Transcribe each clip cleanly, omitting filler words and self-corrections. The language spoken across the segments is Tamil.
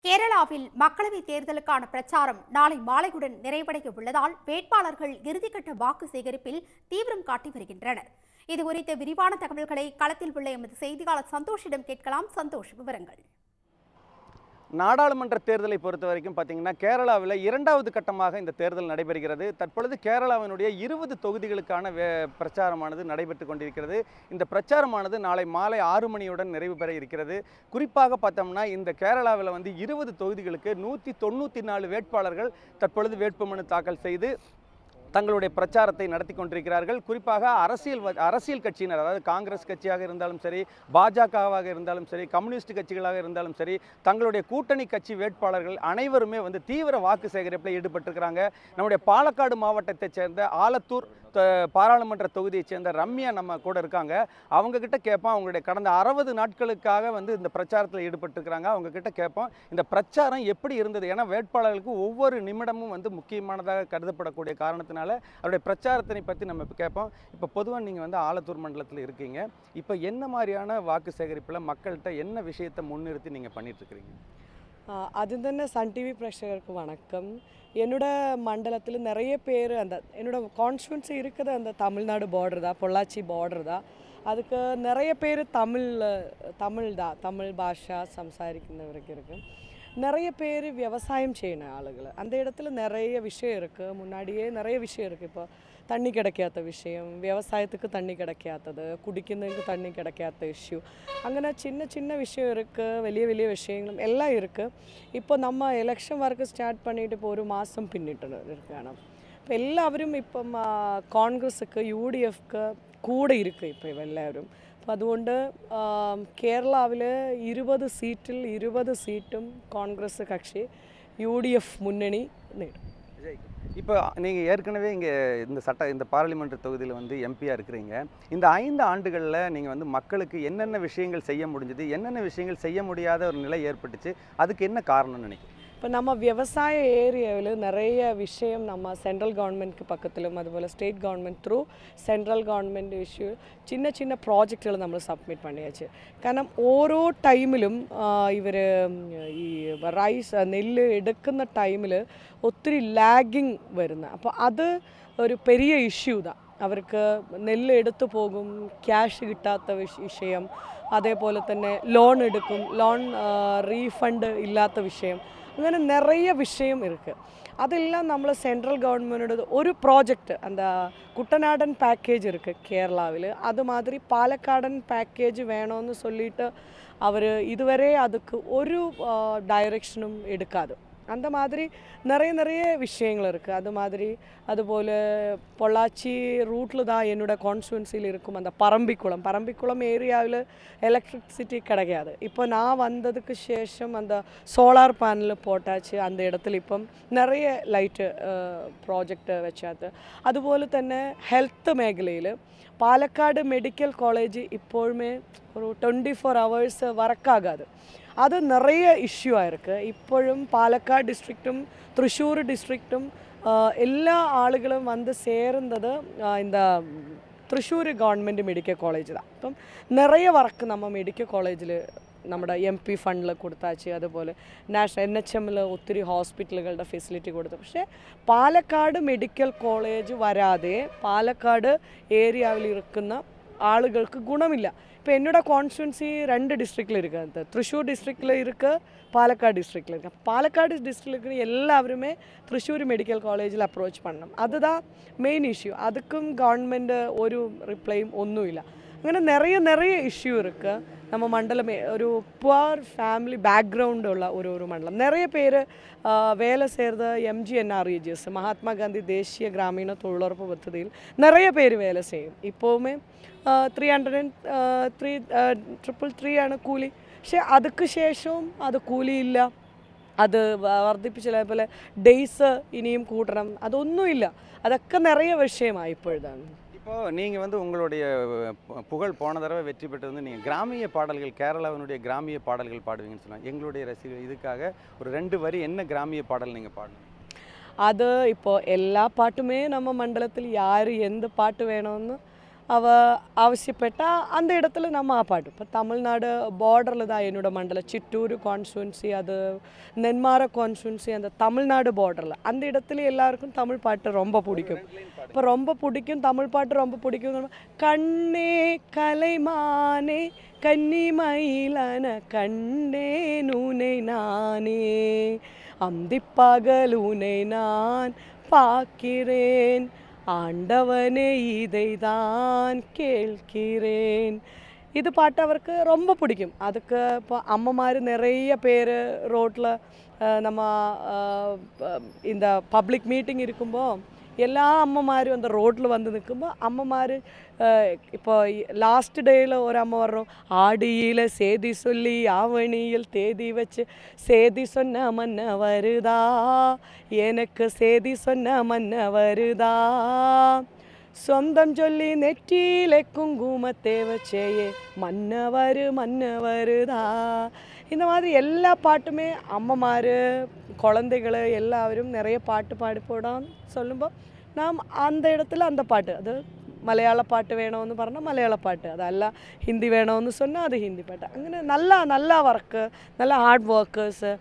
கேரளாவில் மக்களவைத் தேர்தலுக்கான பிரச்சாரம் நாளை மாலையுடன் நிறைவடைய உள்ளதால் வேட்பாளர்கள் இறுதிக்கட்ட வாக்கு சேகரிப்பில் தீவிரம் காட்டி வருகின்றனர். இதுகுறித்த விரிவான தகவல்களை களத்தில் உள்ள எமது செய்தியாளர் சந்தோஷிடம் கேட்கலாம். சந்தோஷ், விவரங்கள். நாடாளுமன்ற தேர்தலை பொறுத்த வரைக்கும் பார்த்தீங்கன்னா கேரளாவில் இரண்டாவது கட்டமாக இந்த தேர்தல் நடைபெறுகிறது. தற்பொழுது கேரளாவினுடைய 20 தொகுதிகளுக்கான பிரச்சாரமானது நடைபெற்று கொண்டிருக்கிறது. இந்த பிரச்சாரமானது நாளை மாலை 6 மணியுடன் நிறைவு பெற இருக்கிறது. குறிப்பாக பார்த்தோம்னா இந்த கேரளாவில் 20 தொகுதிகளுக்கு 194 வேட்பாளர்கள் தற்பொழுது வேட்புமனு தாக்கல் செய்து தங்களுடைய பிரச்சாரத்தை நடத்தி கொண்டிருக்கிறார்கள். குறிப்பாக அரசியல் கட்சியினர், அதாவது காங்கிரஸ் கட்சியாக இருந்தாலும் சரி, பாஜகவாக இருந்தாலும் சரி, கம்யூனிஸ்ட் கட்சிகளாக இருந்தாலும் சரி, தங்களுடைய கூட்டணி கட்சி வேட்பாளர்கள் அனைவருமே தீவிர வாக்கு சேகரிப்பில் ஈடுபட்டிருக்கிறாங்க. நம்முடைய பாலக்காடு மாவட்டத்தைச் சேர்ந்த ஆலத்தூர் பாராளுமன்ற தொகுதியை சேர்ந்த ரம்யா நம்ம கூட இருக்காங்க. அவங்க கிட்ட கேட்போம், அவங்களுடைய கடந்த 60 நாட்களுக்காக இந்த பிரச்சாரத்தில் ஈடுபட்டிருக்கிறாங்க. அவங்க கிட்ட கேட்போம், இந்த பிரச்சாரம் எப்படி இருந்தது? ஏன்னா வேட்பாளர்களுக்கு ஒவ்வொரு நிமிடமும் முக்கியமானதாக கருதப்படக்கூடிய காரணத்தினால அவருடைய பிரச்சாரத்தினை பற்றி நம்ம இப்போ கேட்போம். இப்போ பொதுவாக நீங்கள் ஆலத்தூர் மண்டலத்தில் இருக்கீங்க. இப்போ என்ன மாதிரியான வாக்கு சேகரிப்பில் மக்கள்கிட்ட என்ன விஷயத்தை முன்னிறுத்தி நீங்கள் பண்ணிட்டு இருக்கிறீங்க? ஆദ്യം തന്നെ സൺ ടി വി പ്രേക്ഷകർക്ക് വണക്കം. என்னோட மண்டலத்தில் நிறைய பேர் என்னோட கான்ஸ்டுவன்சி இருக்குது அந்த தமிழ்நாடு பார்டர் தான், பொள்ளாச்சி பார்டர் தான். அதுக்கு நிறைய பேர் தமிழ் பாஷா சம்சாரிக்கிறவருக்கு இருக்குது. நிறைய பேர் விவசாயம் செய்யணும் ஆளுகள். அந்த இடத்துல நிறைய விஷயம் இருக்குது. முன்னாடியே நிறைய விஷயம் இருக்குது. இப்போ தண்ணி கிடைக்காத விஷயம், விவசாயத்துக்கு தண்ணி கிடைக்காதது, குடிக்கிறதுக்கு தண்ணி கிடைக்காத இஷ்யூ, അങ്ങനെ சின்ன விஷயம் இருக்குது. വലിയ விஷயங்களும் எல்லாம் இருக்குது. இப்போ நம்ம எலெக்ஷன் வரைக்கும் ஸ்டார்ட் பண்ணிட்டு இப்போ ஒரு மாதம் பின்னிட்டு இருக்காണ്. இப்போ எல்லாரும் இப்போ காங்கிரஸுக்கு UDFக்கு கூட இருக்குது இப்போ எல்லாரும். അപ്പോൾ അതുകൊണ്ട് കേരളാവിൽ 20 സീറ്റിൽ 20 സീറ്റും കോൺഗ്രസ് കക്ഷി UDF முன்னணி നേടും. இப்போ நீங்கள் ஏற்கனவே இந்த பாராளுமன்ற தொகுதியில் எம்பியாக இருக்கிறீங்க. இந்த 5 ஆண்டுகளில் நீங்கள் மக்களுக்கு என்னென்ன விஷயங்கள் செய்ய முடிஞ்சது, என்னென்ன விஷயங்கள் செய்ய முடியாத ஒரு நிலை ஏற்பட்டுச்சு, அதுக்கு என்ன காரணம்னு நினைக்கிறேன்? இப்போ நம்ம விவசாய ஏரியாவில் நிறைய விஷயம் நம்ம சென்ட்ரல் கவர்மெண்ட்க்கு பக்கத்திலும் അതുപോലെ state government through central government issue ചിന്ന പ്രോജക്റ്റുകൾ നമ്മൾ സബ്മിറ്റ് பண்ணியாச்சு. കാരണം ഓരോ ടൈമിലും ഇവർ ഈ റൈസ് നെല്ല് എടുക്കുന്ന ടൈമിൽ ഒത്തിരി ലാഗിങ് വരുന്ന, അപ്പോൾ അത് ഒരു പെരിയ ഇഷ്യൂ தான். അവർക്ക് നെല്ല് എടുത്തു പോകും, ക്യാഷ് കിട്ടാത്ത വിഷയം, അതേപോലെ തന്നെ ലോൺ എടുക്കും, ലോൺ റീഫണ്ട് ഇല്ലാത്ത വിഷയം, അങ്ങനെ நிறைய விஷயம் இருக்குது. அதெல்லாம் നമ്മൾ சென்ட்ரல் கவர்மெண்டோட ஒரு ப்ராஜெக்ட் அந்த குட்டநாடன் பேக்கேஜ் இருக்குது கேரளாவில். அது மாதிரி பாலக்காடன் பேக்கேஜ் வேணும்னு சொல்லிட்டு அவர் இதுவரை அதுக்கு ஒரு டைரக்ஷனும் எடுக்காது. அந்த மாதிரி நிறைய விஷயங்கள் இருக்குது. அது மாதிரி அதுபோல் பொள்ளாச்சி ரூட்டில் தான் என்னோட கான்ஸ்டுவன்சியில் இருக்கும் அந்த பரம்பிக்குளம் ஏரியாவில் எலக்ட்ரிசிட்டி கிடைக்காது. இப்போ நான் வந்ததுக்கு சேஷம் அந்த சோலார் பேனல் போட்டாச்சு. அந்த இடத்துல இப்போ நிறைய லைட்டு ப்ராஜெக்ட் வச்சாது. അതുപോലെ തന്നെ ഹെൽത്ത് മേഖലയിൽ പാലക്കാട് മെഡിക്കൽ കോളേജ് ഇപ്പോഴുമേ ഒരു 24 hours വർക്കാകാതെ, அது நிறைய இஷ்யூ ஆயிருக்கு. இப்போழும் பாலக்காடு டிஸ்ட்ரிக்டும் തൃശ്ശൂർ டிஸ்ட்ரிக்டும் எல்லா ஆளுகளும் சேர்ந்தது இந்த തൃശ്ശൂർ ഗവൺമെൻറ് മെഡിക്കൽ കോളേജ് தான். അപ്പം நிறைய വർക്ക് நம்ம മെഡിക്കൽ കോളേജിൽ നമ്മുടെ MP ഫണ്ടിൽ കൊടുത്താച്ച്. അതുപോലെ NHMൽ ഒത്തിരി ഹോസ്പിറ്റലുകളുടെ ഫെസിലിറ്റി കൊടുത്തു. പക്ഷേ പാലക്കാട് മെഡിക്കൽ കോളേജ് വരാതെ പാലക്കാട് ഏരിയയിൽ ഇരിക്കുന്ന ആളുകൾക്ക് ഗുണമില്ല. இப்போ என்னோட கான்ஸ்டுவன்சி 2 டிஸ்ட்ரிக்டில் இருக்குது. തൃശ്ശൂർ டிஸ்ட்ரிக்டில் இருக்குது, பாலக்காடு டிஸ்ட்ரிக்டில் இருக்குது. பாலக்காடு டிஸ்ட்ரிக்டில் எல்லாருமே തൃശ്ശൂർ മെഡിക്കൽ കോളേജിൽ അപ്രോച്ച് பண்ணணும். அதுதான் மெயின் இஷ்யூ. அதுக்கும் கவர்மெண்ட் ஒரு ரிப்ளையும் ஒன்றும் இல்லை. അങ്ങനെ நிறைய இஷ்யூ இருக்குது. நம்ம மண்டலமே ஒரு புவர் ஃபேமிலி பேக்ரவுண்ட் உள்ள ஒரு மண்டலம். நிறைய பேர் வேலை செய்கிறது MGNREGS மகாத்மா காந்தி தேசிய கிராமீண தொழிலுறப்பு பദ്ധതിയിൽ நிறைய பேர் வேலை செய்யும். இப்போவுமே 303 ആണ് കൂലി. പക്ഷേ അതുക്ക് ശേഷവും അത് കൂലിയില്ല, അത് വർദ്ധിപ്പിച്ചില്ല. അതുപോലെ ഡേയ്സ് ഇനിയും കൂട്ടണം, അതൊന്നുമില്ല. അതൊക്കെ நிறைய விஷயമായി ഇപ്പോഴാണ്. இப்போது நீங்கள் உங்களுடைய புகழ் போன தடவை வெற்றி பெற்றது நீங்கள் கிராமிய பாடல்கள், கேரளாவினுடைய கிராமிய பாடல்கள் பாடுவீங்கன்னு சொன்னாங்க. எங்களுடைய ரசிகர்கள் இதுக்காக ஒரு 2 வரி என்ன கிராமிய பாடல் நீங்கள் பாடணும்? அது இப்போது எல்லா பாட்டுமே நம்ம மண்டலத்தில் யார் எந்த பாட்டு வேணும்னு ஆவசியப்பட்டால் அந்த இடத்துல நம்ம ஆ பாட்டு. இப்போ தமிழ்நாடு பார்டரில் தான் என்னோட மண்டலம், சிட்டூர் கான்ஸ்டுவன்சி, அது நென்மார கான்ஸ்டுவன்சி, அந்த தமிழ்நாடு பார்டரில் அந்த இடத்துல எல்லாருக்கும் தமிழ் பாட்டு ரொம்ப பிடிக்கும். இப்போ ரொம்ப பிடிக்கும், தமிழ் பாட்டு ரொம்ப பிடிக்கும். கண்ணே கலைமானே கன்னிமயிலான கண்ணே நூனை நானே அந்திப்பகலூனை நான் பார்க்கிறேன் ஆண்டவனே இதை தான் கேட்கிறேன். இது பாட்டு அவருக்கு ரொம்ப பிடிக்கும். அதுக்கு இப்போ அம்மாமார் நிறைய பேர் ரோட்டில் நம்ம இந்த பப்ளிக் மீட்டிங் இருக்கும்போது எல்லா அம்மாமாரும் அந்த ரோட்டில் வந்து நிற்கும்போது அம்மாமார் இப்போ லாஸ்ட் டேயில் ஒரு அம்மா வர்றோம், ஆடியில் சேதி சொல்லி ஆவணியில் தேதி வச்சு சேதி சொன்ன மன்ன வருதா, எனக்கு சேதி சொன்ன மன்ன வருதா, சொந்தம் சொல்லி நெற்றியிலே குங்குமத்தை வச்சேயே மன்னவருதா. இந்த மாதிரி எல்லா பாட்டுமே அம்மாமார் குழந்தைகள் எல்லாரும் நிறைய பாட்டு பாடி போடான்னு சொல்லும்போது நாம் அந்த இடத்துல அந்த பாட்டு, அது മലയാള പാട്ട് വേണമെന്ന് പറഞ്ഞാൽ മലയാള പാട്ട്, അതല്ല ഹിന്ദി വേണമെന്ന് சொன்னால் அது ஹிந்தி பாட்டு. അങ്ങനെ നല്ല വർക്ക്, നല്ല hard workers,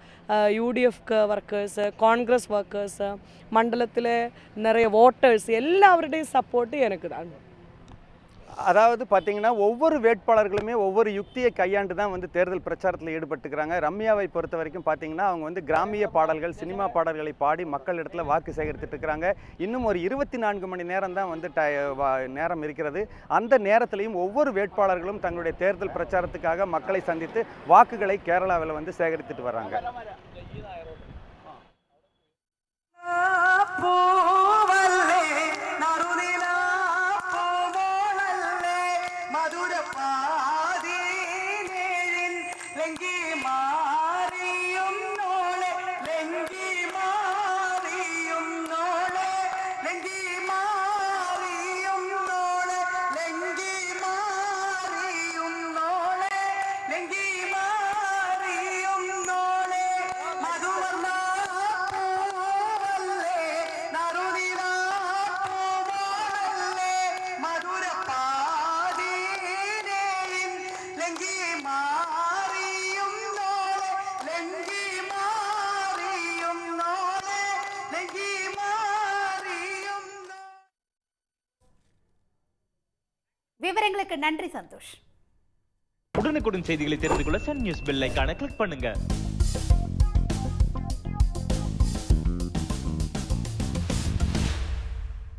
UDF workers, Congress workers, மண்டலத்தில் நிறைய ஓட்டர்ஸ் எல்லாருடையும் சப்போர்ட்டு எனக்கு தான். அதாவது பார்த்தீங்கன்னா ஒவ்வொரு வேட்பாளர்களுமே ஒவ்வொரு யுக்தியை கையாண்டு தான் வந்து தேர்தல் பிரச்சாரத்தில் ஈடுபட்டுக்கிறாங்க. ரம்யாவை பொறுத்த வரைக்கும் பார்த்தீங்கன்னா அவங்க வந்து கிராமிய பாடல்கள், சினிமா பாடல்களை பாடி மக்கள் இடத்துல வாக்கு சேகரித்துட்டு இருக்கிறாங்க. இன்னும் ஒரு 24 மணி நேரம் தான் வந்து நேரம் இருக்கிறது. அந்த நேரத்திலையும் ஒவ்வொரு வேட்பாளர்களும் தங்களுடைய தேர்தல் பிரச்சாரத்துக்காக மக்களை சந்தித்து வாக்குகளை கேரளாவில் வந்து சேகரித்துட்டு வர்றாங்க. விவரங்களுக்கு நன்றி சந்தோஷ். உடனுக்குடன் செய்திகளை தெரிந்து கொள்ள சன் நியூஸ் பெல் ஐகானை கிளிக் பண்ணுங்க.